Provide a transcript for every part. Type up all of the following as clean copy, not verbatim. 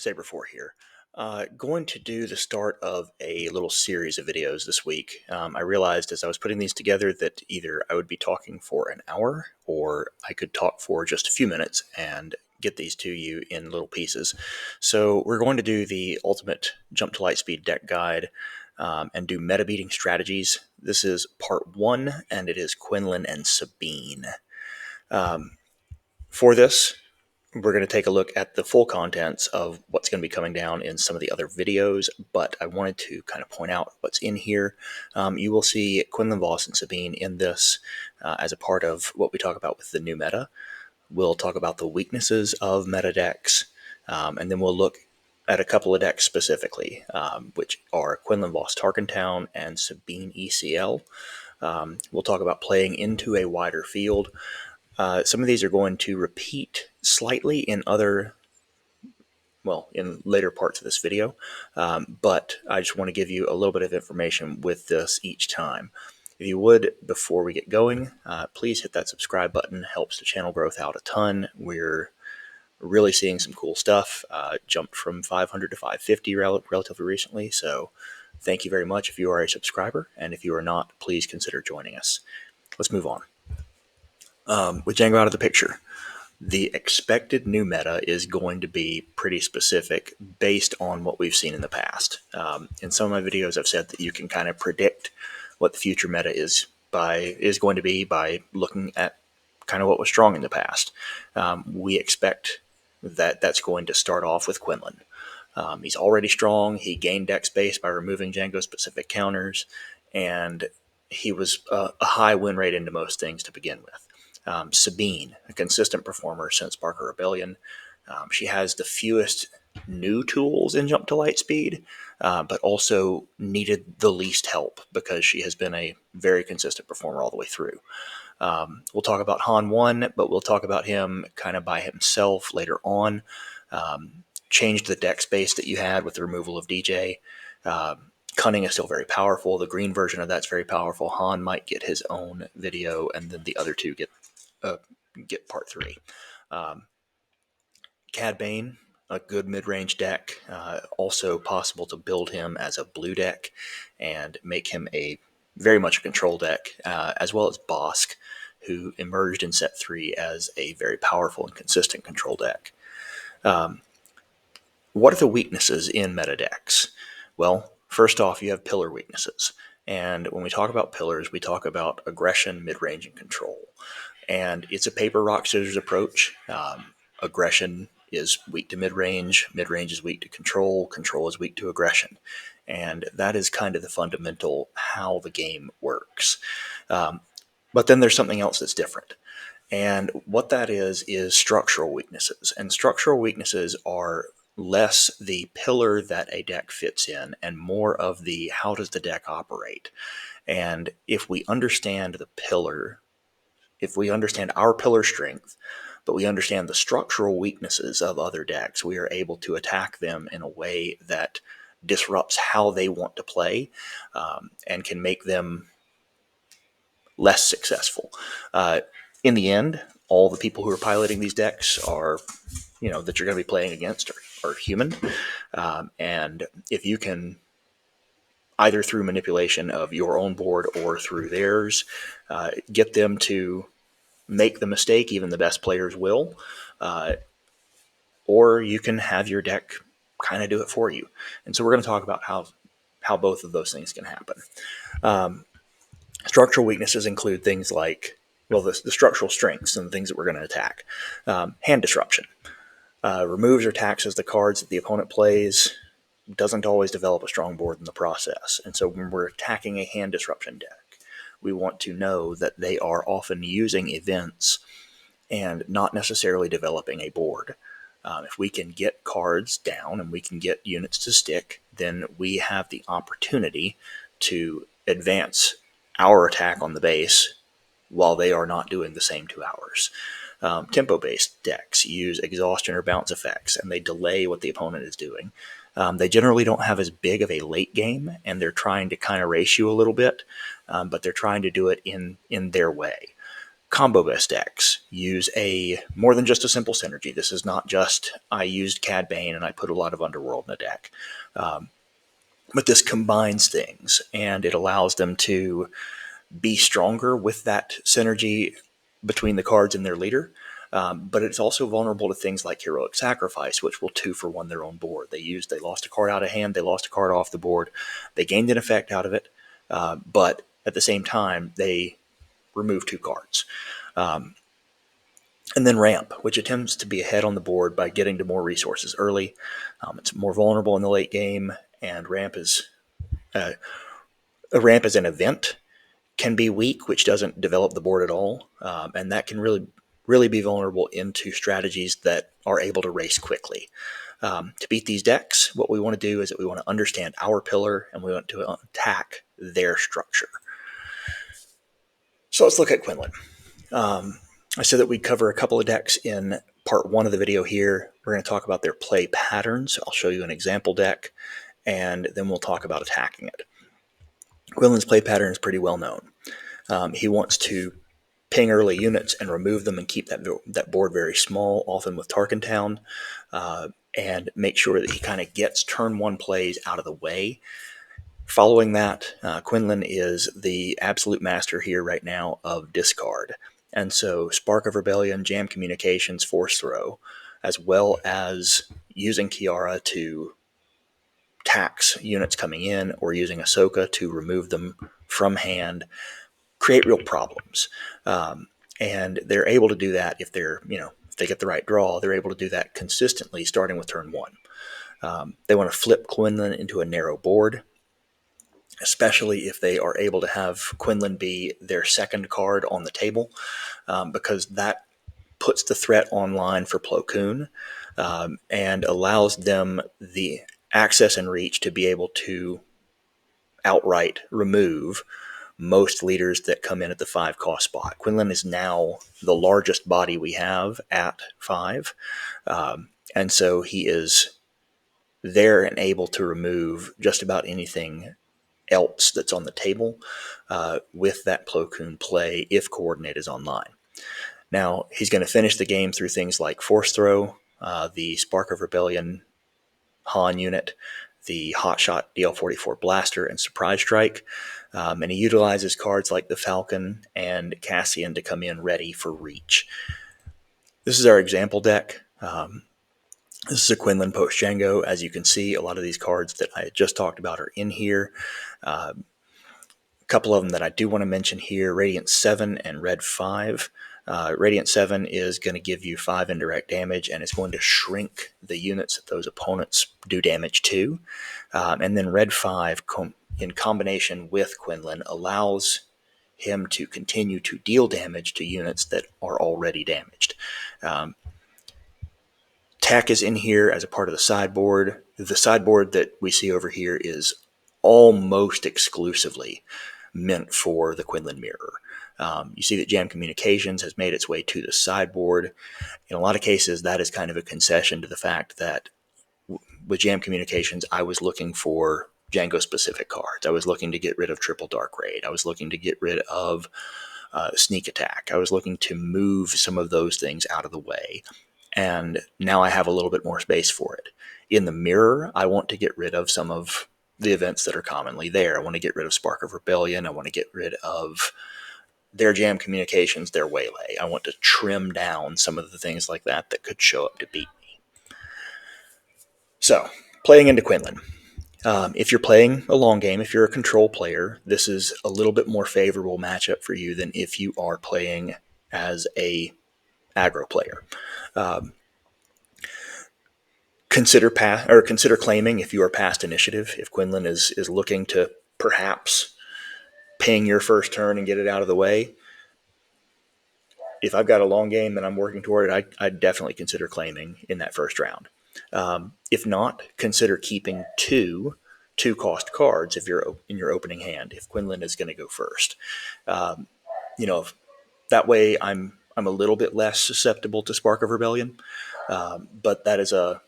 Saber Four here. Going to do the start of a little series of videos this week. I realized as I was putting these together that either I would be talking for an hour or I could talk for just a few minutes and get these to you in little pieces. So we're going to do the ultimate jump to light speed deck guide and do meta beating strategies. This is part 1 and it is Quinlan and Sabine. For this, we're going to take a look at the full contents of what's going to be coming down in some of the other videos, but I wanted to kind of point out what's in here. You will see Quinlan, Voss, and Sabine in this as a part of what we talk about with the new meta. We'll talk about the weaknesses of meta decks, and then we'll look at a couple of decks specifically, which are Quinlan, Voss, Tarkentown, and Sabine ECL. We'll talk about playing into a wider field. Some of these are going to repeat slightly in later parts of this video, but I just want to give you a little bit of information with this each time. If you would, before we get going, please hit that subscribe button. Helps the channel growth out a ton. We're really seeing some cool stuff. Jumped from 500 to 550 relatively recently, so thank you very much if you are a subscriber, and if you are not, please consider joining us. Let's move on. With Jango out of the picture, the expected new meta is going to be pretty specific based on what we've seen in the past. In some of my videos, I've said that you can kind of predict what the future meta is going to be by looking at kind of what was strong in the past. We expect that that's going to start off with Quinlan. He's already strong. He gained deck space by removing Jango's specific counters, and he was a high win rate into most things to begin with. Sabine, a consistent performer since Barker Rebellion. She has the fewest new tools in Jump to Light Speed, but also needed the least help because she has been a very consistent performer all the way through. We'll talk about Han 1, but we'll talk about him kind of by himself later on. Changed the deck space that you had with the removal of DJ. Cunning is still very powerful. The green version of that's very powerful. Han might get his own video, and then the other two get part 3. Cad Bane, a good mid-range deck. Also possible to build him as a blue deck and make him very much a control deck, as well as Bosk, who emerged in set 3 as a very powerful and consistent control deck. What are the weaknesses in meta decks? Well, first off, you have pillar weaknesses. And when we talk about pillars, we talk about aggression, mid-range, and control. And it's a paper, rock, scissors approach. Aggression is weak to mid-range is weak to control is weak to aggression. And that is kind of the fundamental how the game works. But then there's something else that's different. And what that is structural weaknesses. And structural weaknesses are less the pillar that a deck fits in and more of the how does the deck operate. And if we understand the pillar, if we understand our pillar strength, but we understand the structural weaknesses of other decks, we are able to attack them in a way that disrupts how they want to play, and can make them less successful. In the end, all the people who are piloting these decks are, that you're going to be playing against are human. And if you can, either through manipulation of your own board or through theirs, get them to make the mistake, even the best players will, or you can have your deck kind of do it for you. And so we're going to talk about how both of those things can happen. Structural weaknesses include things like, the structural strengths and the things that we're going to attack. Hand disruption. Removes or taxes the cards that the opponent plays, doesn't always develop a strong board in the process. And so when we're attacking a hand disruption deck, we want to know that they are often using events and not necessarily developing a board. If we can get cards down and we can get units to stick, then we have the opportunity to advance our attack on the base while they are not doing the same to ours. Tempo-based decks use exhaustion or bounce effects, and they delay what the opponent is doing. They generally don't have as big of a late game, and they're trying to kind of race you a little bit, but they're trying to do it in their way. combo best decks use a more than just a simple synergy. This is not just I used Cad Bane and I put a lot of Underworld in a deck. But this combines things, and it allows them to be stronger with that synergy between the cards and their leader. But it's also vulnerable to things like Heroic Sacrifice, which will 2-for-1 their own board. They lost a card out of hand, they lost a card off the board, they gained an effect out of it, but at the same time, they remove 2 cards. And then Ramp, which attempts to be ahead on the board by getting to more resources early. It's more vulnerable in the late game, and Ramp is a ramp as an event can be weak, which doesn't develop the board at all, and that can really be vulnerable into strategies that are able to race quickly. To beat these decks, what we want to do is that we want to understand our pillar, and we want to attack their structure. So let's look at Quinlan. I said that we'd cover a couple of decks in part 1 of the video here. We're going to talk about their play patterns. I'll show you an example deck, and then we'll talk about attacking it. Quinlan's play pattern is pretty well known. He wants to ping early units and remove them and keep that board very small, often with Tarkentown, and make sure that he kind of gets turn 1 plays out of the way. Following that, Quinlan is the absolute master here right now of discard. And so Spark of Rebellion, Jam Communications, Force Throw, as well as using Kiara to tax units coming in or using Ahsoka to remove them from hand, create real problems. And they're able to do that if if they get the right draw, they're able to do that consistently starting with turn 1. They want to flip Quinlan into a narrow board, especially if they are able to have Quinlan be their second card on the table, because that puts the threat online for Plo Koon, and allows them the access and reach to be able to outright remove most leaders that come in at the 5 cost spot. Quinlan is now the largest body we have at 5, and so he is there and able to remove just about anything else that's on the table with that Plo Koon play if Coordinate is online. Now, he's going to finish the game through things like Force Throw, the Spark of Rebellion Han unit, the Hotshot DL-44 Blaster, and Surprise Strike. And he utilizes cards like the Falcon and Cassian to come in ready for reach. This is our example deck. This is a Quinlan post Jango. As you can see, a lot of these cards that I just talked about are in here. A couple of them that I do want to mention here, Radiant 7 and Red 5. Radiant 7 is going to give you 5 indirect damage, and it's going to shrink the units that those opponents do damage to. And then Red 5, in combination with Quinlan, allows him to continue to deal damage to units that are already damaged. Tech is in here as a part of the sideboard. The sideboard that we see over here is almost exclusively meant for the Quinlan mirror. You see that Jam Communications has made its way to the sideboard. In a lot of cases, that is kind of a concession to the fact that with Jam Communications, I was looking for Jango-specific cards. I was looking to get rid of Triple Dark Raid. I was looking to get rid of Sneak Attack. I was looking to move some of those things out of the way. And now I have a little bit more space for it. In the mirror, I want to get rid of some of the events that are commonly there. I want to get rid of Spark of Rebellion. I want to get rid of their Jam Communications, their Waylay. I want to trim down some of the things like that that could show up to beat me. So, playing into Quinlan. If you're playing a long game, if you're a control player, this is a little bit more favorable matchup for you than if you are playing as a aggro player. Consider claiming if you are past initiative. If Quinlan is looking to perhaps ping your first turn and get it out of the way, if I've got a long game that I'm working toward, I'd definitely consider claiming in that first round. If not, consider keeping two cost cards if you're in your opening hand. If Quinlan is going to go first, that way I'm a little bit less susceptible to Spark of Rebellion. But that is a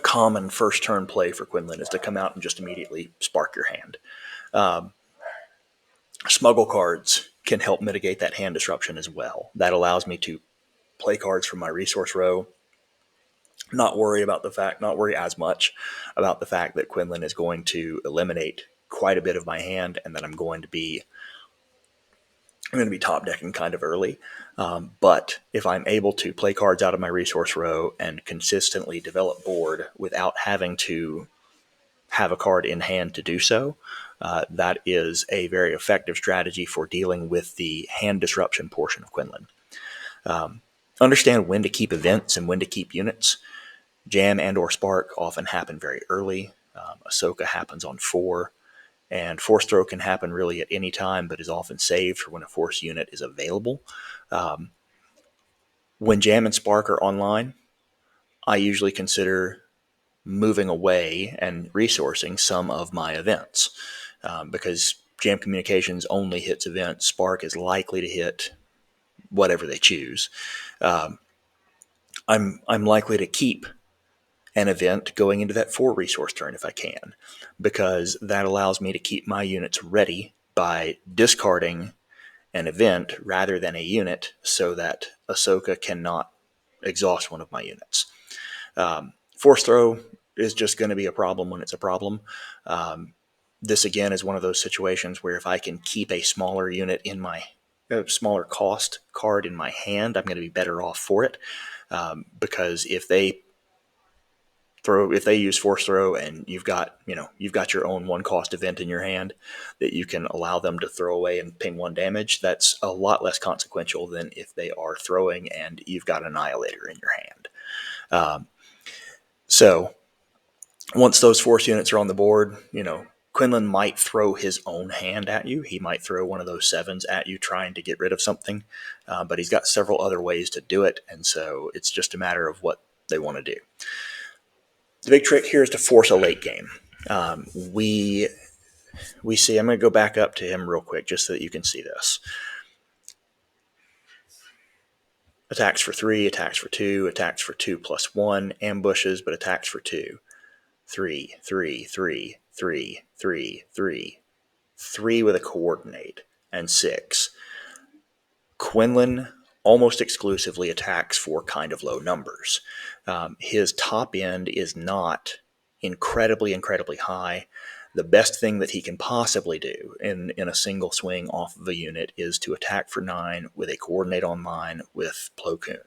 common first turn play for Quinlan, is to come out and just immediately spark your hand. Smuggle cards can help mitigate that hand disruption as well. That allows me to play cards from my resource row, not worry as much about the fact that Quinlan is going to eliminate quite a bit of my hand, and that I'm going to be top decking kind of early. But if I'm able to play cards out of my resource row and consistently develop board without having to have a card in hand to do so, that is a very effective strategy for dealing with the hand disruption portion of Quinlan. Understand when to keep events and when to keep units. Jam and or Spark often happen very early. Ahsoka happens on 4. And Force Throw can happen really at any time, but is often saved for when a Force unit is available. When Jam and Spark are online, I usually consider moving away and resourcing some of my events, because Jam Communications only hits events. Spark is likely to hit whatever they choose. I'm likely to keep an event going into that 4 resource turn if I can, because that allows me to keep my units ready by discarding an event rather than a unit, so that Ahsoka cannot exhaust one of my units. Force Throw is just going to be a problem when it's a problem. This again is one of those situations where if I can keep a smaller unit in my smaller cost card in my hand, I'm going to be better off for it, because if they use Force Throw and you've got your own 1 cost event in your hand that you can allow them to throw away and ping 1 damage, that's a lot less consequential than if they are throwing and you've got Annihilator in your hand. So once those Force units are on the board, Quinlan might throw his own hand at you. He might throw one of those 7s at you trying to get rid of something, but he's got several other ways to do it, and so it's just a matter of what they want to do. The big trick here is to force a late game. We see, I'm going to go back up to him real quick just so that you can see this. Attacks for 3, attacks for 2, attacks for 2+1, ambushes, but attacks for 2. 3, 3, 3, 3, 3, 3. 3 with a coordinate, and 6. Quinlan almost exclusively attacks for kind of low numbers. His top end is not incredibly high. The best thing that he can possibly do in a single swing off of a unit is to attack for 9 with a coordinate on mine with Plo Koon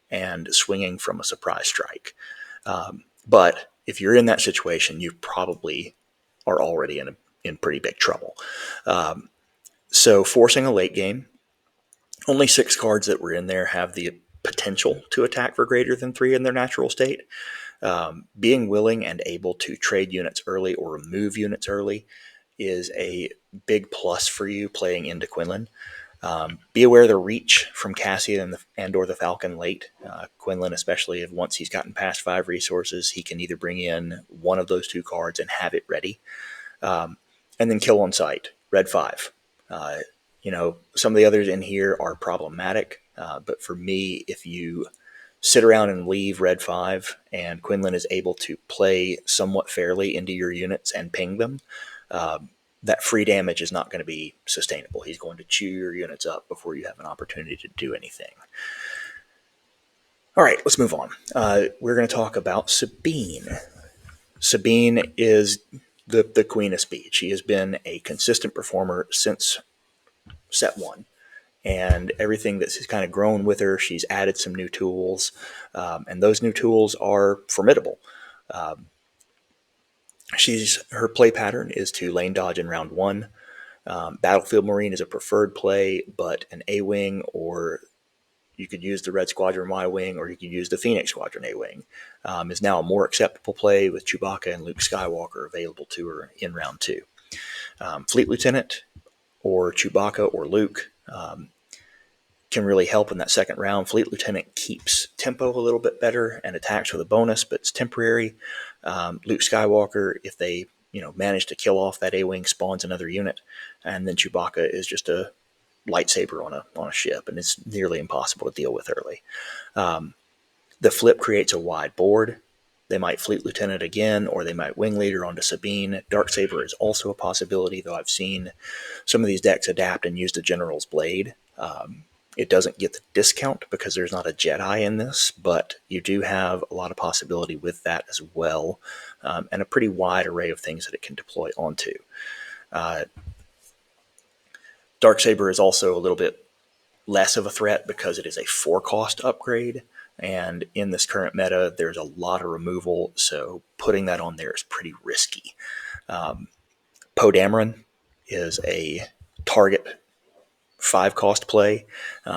and swinging from a surprise strike. But if you're in that situation, you probably are already in pretty big trouble. So forcing a late game, only 6 cards that were in there have the potential to attack for greater than 3 in their natural state. Being willing and able to trade units early or remove units early is a big plus for you playing into Quinlan. Be aware of the reach from Cassian and or the Falcon late. Quinlan, especially if once he's gotten past 5 resources, he can either bring in one of those 2 cards and have it ready, and then kill on sight. Red 5. Some of the others in here are problematic, but for me, if you sit around and leave Red 5 and Quinlan is able to play somewhat fairly into your units and ping them, that free damage is not going to be sustainable. He's going to chew your units up before you have an opportunity to do anything. All right, let's move on. We're going to talk about Sabine. Sabine is the queen of speed. She has been a consistent performer since set 1. And everything that's kind of grown with her, she's added some new tools, and those new tools are formidable. Her play pattern is to lane dodge in round 1. Battlefield Marine is a preferred play, but an A-Wing, or you could use the Red Squadron Y-Wing, or you could use the Phoenix Squadron A-Wing, is now a more acceptable play with Chewbacca and Luke Skywalker available to her in round 2. Fleet Lieutenant or Chewbacca or Luke can really help in that second round. Fleet Lieutenant keeps tempo a little bit better and attacks with a bonus, but it's temporary. Luke Skywalker, if they manage to kill off that A-Wing, spawns another unit, and then Chewbacca is just a lightsaber on a ship, and it's nearly impossible to deal with early. The flip creates a wide board. They might Fleet Lieutenant again, or they might Wing Leader onto Sabine. Darksaber is also a possibility, though I've seen some of these decks adapt and use the General's Blade. It doesn't get the discount because there's not a Jedi in this, but you do have a lot of possibility with that as well, and a pretty wide array of things that it can deploy onto. Darksaber is also a little bit less of a threat because it is a 4-cost upgrade, and in this current meta, there's a lot of removal, so putting that on there is pretty risky. Poe Dameron is a target 5-cost play.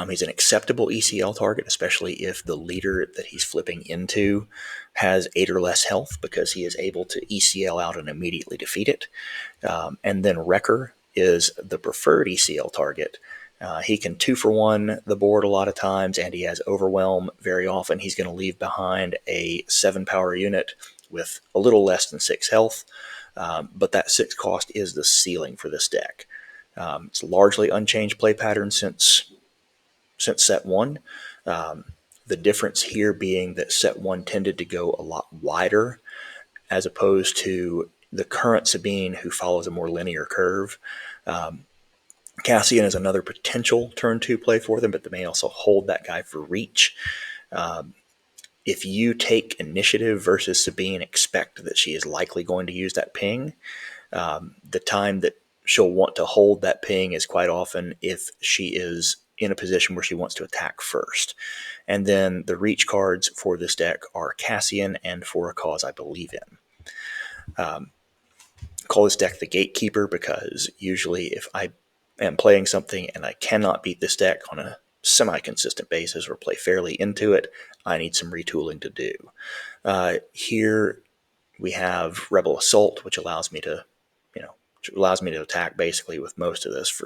He's an acceptable ECL target, especially if the leader that he's flipping into has 8 or less health, because he is able to ECL out and immediately defeat it. And then Wrecker is the preferred ECL target. He can 2-for-1 the board a lot of times, and he has Overwhelm. Very often he's going to leave behind a 7-power unit with a little less than 6 health, but that 6 cost is the ceiling for this deck. It's largely unchanged play pattern since set 1. The difference here being that set 1 tended to go a lot wider, as opposed to the current Sabine, who follows a more linear curve. Cassian is another potential turn 2 play for them, but they may also hold that guy for reach. If you take initiative versus Sabine, expect that she is likely going to use that ping. The time that she'll want to hold that ping is quite often if she is in a position where she wants to attack first. And then the reach cards for this deck are Cassian and For a Cause I Believe In. Call this deck the Gatekeeper, because usually if I am playing something and I cannot beat this deck on a semi-consistent basis or play fairly into it, I need some retooling to do. Here we have Rebel Assault, which allows me to attack basically with most of this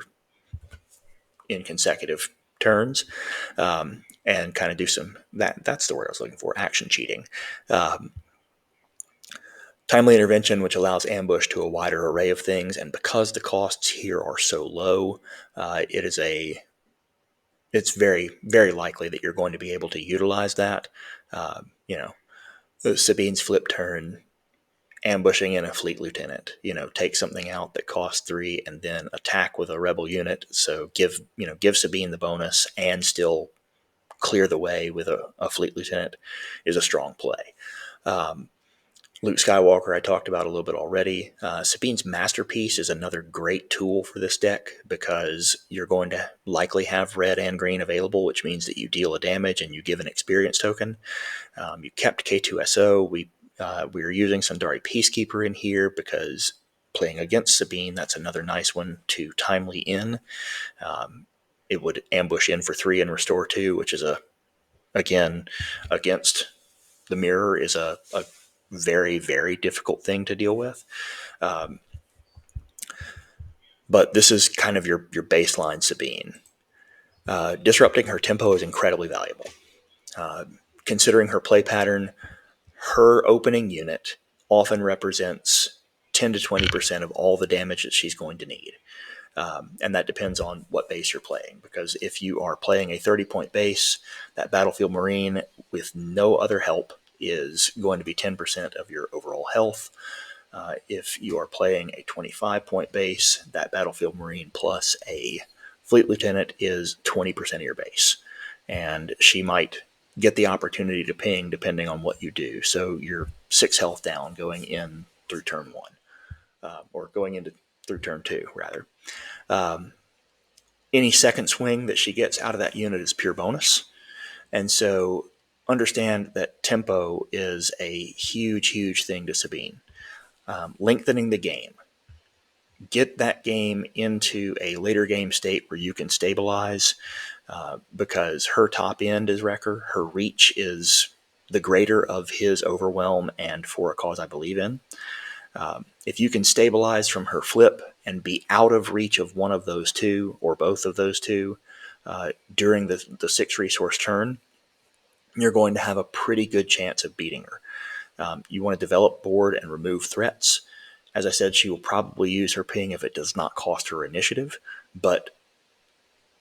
in consecutive turns, and kind of do some that's the word I was looking for, action cheating. Timely Intervention, which allows ambush to a wider array of things, and because the costs here are so low, it's very, very likely that you're going to be able to utilize that. Sabine's flip turn, ambushing in a Fleet Lieutenant, take something out that costs 3 and then attack with a Rebel unit. So give Sabine the bonus and still clear the way with a Fleet Lieutenant is a strong play. Luke Skywalker I talked about a little bit already. Sabine's Masterpiece is another great tool for this deck, because you're going to likely have red and green available, which means that you deal a damage and you give an experience token. You kept K2SO. We are using Sundari Peacekeeper in here because playing against Sabine, that's another nice one to timely in. It would ambush in for 3 and restore 2, which is again, against the mirror is a very, very difficult thing to deal with. But this is kind of your baseline Sabine. Disrupting her tempo is incredibly valuable. Considering her play pattern, her opening unit often represents 10 to 20% of all the damage that she's going to need. And that depends on what base you're playing, because if you are playing a 30-point base, that Battlefield Marine with no other help is going to be 10% of your overall health. If you are playing a 25-point base, that Battlefield Marine plus a Fleet Lieutenant is 20% of your base. And she might get the opportunity to ping depending on what you do. So you're 6 health down going in through turn 1, or going into through turn 2, rather. Any second swing that she gets out of that unit is pure bonus. And so understand that tempo is a huge, huge thing to Sabine. Lengthening the game. Get that game into a later game state where you can stabilize, because her top end is Wrecker. Her reach is the greater of his Overwhelm and For a Cause I Believe In. If you can stabilize from her flip and be out of reach of one of those two or both of those two during the 6-resource turn, you're going to have a pretty good chance of beating her. You want to develop board and remove threats. As I said, she will probably use her ping if it does not cost her initiative, but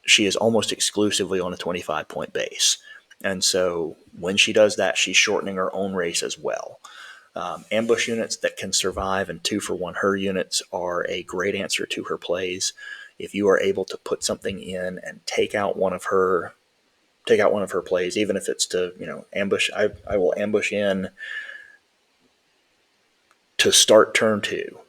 she is almost exclusively on a 25-point base. And so when she does that, she's shortening her own race as well. Ambush units that can survive and 2-for-1 her units are a great answer to her plays. If you are able to put something in and take out one of her plays, even if it's to ambush. I will ambush in to start turn 2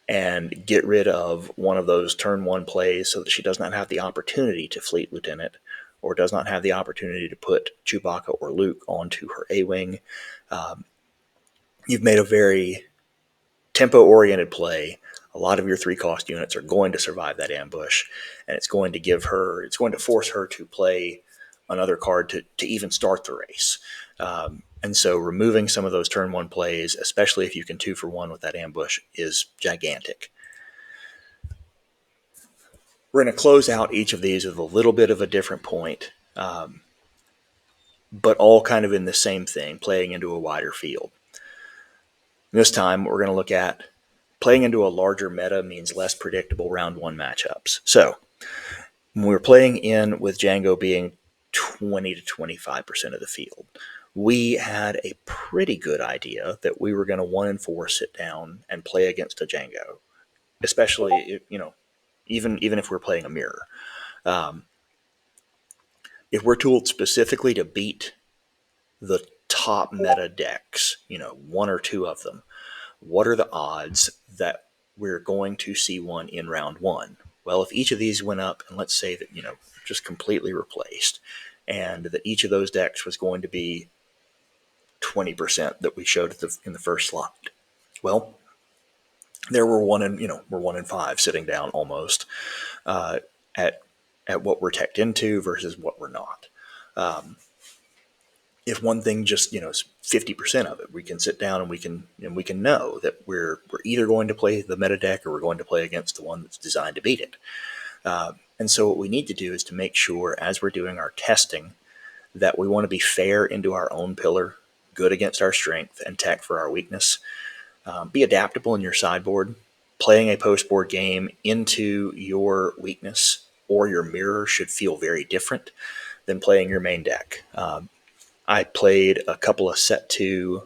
and get rid of one of those turn 1 plays so that she does not have the opportunity to fleet lieutenant or does not have the opportunity to put Chewbacca or Luke onto her A-wing. You've made a very tempo-oriented play. A lot of your 3-cost units are going to survive that ambush, and it's going to force her to play another card to even start the race. And so removing some of those turn 1 plays, especially if you can 2-for-1 with that ambush, is gigantic. We're going to close out each of these with a little bit of a different point, but all kind of in the same thing, playing into a wider field. This time, we're going to look at playing into a larger meta means less predictable round 1 matchups. So, when we were playing in with Jango being 20 to 25% of the field, we had a pretty good idea that we were going to 1-4 sit down and play against a Jango, especially even if we're playing a mirror. If we're tooled specifically to beat the top meta decks, 1 or 2 of them, what are the odds that we're going to see one in round 1? Well, if each of these went up, and let's say that, just completely replaced, and that each of those decks was going to be 20% that we showed in the first slide, well, there we're 1-5 sitting down almost at what we're teched into versus what we're not. If one thing just is 50% of it, we can sit down and we can know that we're either going to play the meta deck or we're going to play against the one that's designed to beat it. And so what we need to do is to make sure as we're doing our testing that we want to be fair into our own pillar, good against our strength, and tech for our weakness. Be adaptable in your sideboard. Playing a post-board game into your weakness or your mirror should feel very different than playing your main deck. I played a couple of set 2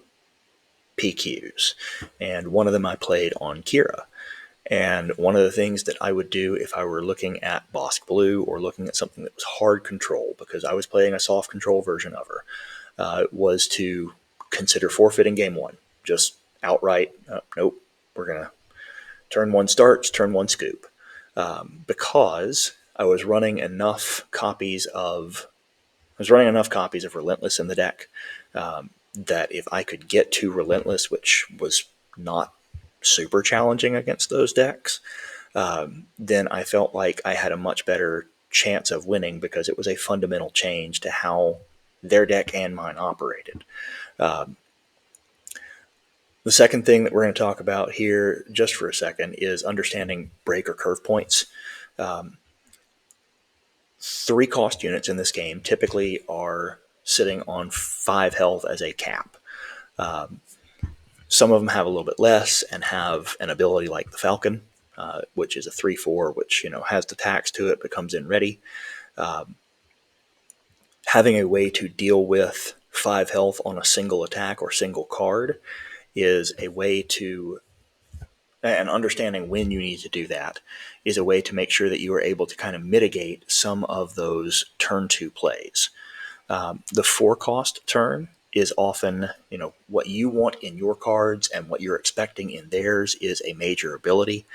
PQs, and one of them I played on Kira. And one of the things that I would do if I were looking at Bosk Blue or looking at something that was hard control, because I was playing a soft control version of her, was to consider forfeiting game 1. Just outright, nope, we're going to turn 1 starts, turn 1 scoop. Because I was running enough copies of Relentless in the deck that if I could get to Relentless, which was not super challenging against those decks, then I felt like I had a much better chance of winning because it was a fundamental change to how their deck and mine operated. The second thing that we're going to talk about here just for a second is understanding break or curve points. 3-cost units in this game typically are sitting on 5 health as a cap. Some of them have a little bit less and have an ability like the Falcon, which is a 3/4, which has the tax to it but comes in ready. Having a way to deal with 5 health on a single attack or single card is a way to, and understanding when you need to do that is a way to make sure that you are able to kind of mitigate some of those turn 2 plays. The 4-cost turn is often, what you want in your cards and what you're expecting in theirs is a major ability.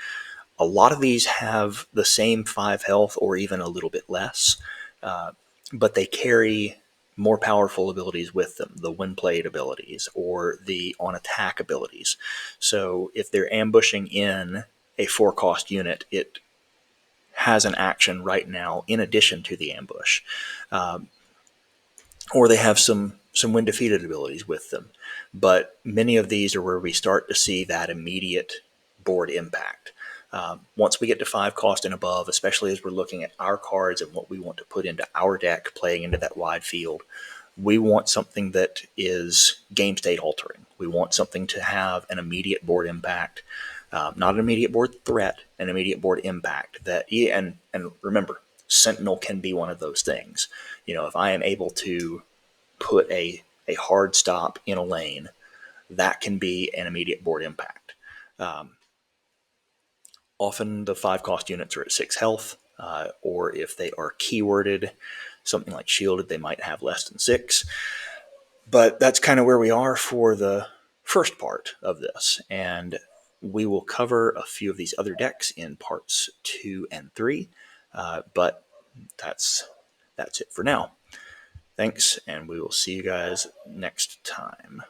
A lot of these have the same 5 health or even a little bit less, but they carry more powerful abilities with them, the when played abilities or the on attack abilities. So if they're ambushing in a 4-cost unit, it has an action right now in addition to the ambush. Or they have some when defeated abilities with them. But many of these are where we start to see that immediate board impact. Once we get to 5 cost and above, especially as we're looking at our cards and what we want to put into our deck, playing into that wide field, we want something that is game state altering. We want something to have an immediate board impact, not an immediate board threat, an immediate board impact. And remember, Sentinel can be one of those things. If I am able to put a hard stop in a lane that can be an immediate board impact. Often the 5-cost units are at 6 health, or if they are keyworded, something like shielded, they might have less than 6. But that's kind of where we are for the first part of this, and we will cover a few of these other decks in parts 2 and 3, but that's it for now. Thanks, and we will see you guys next time.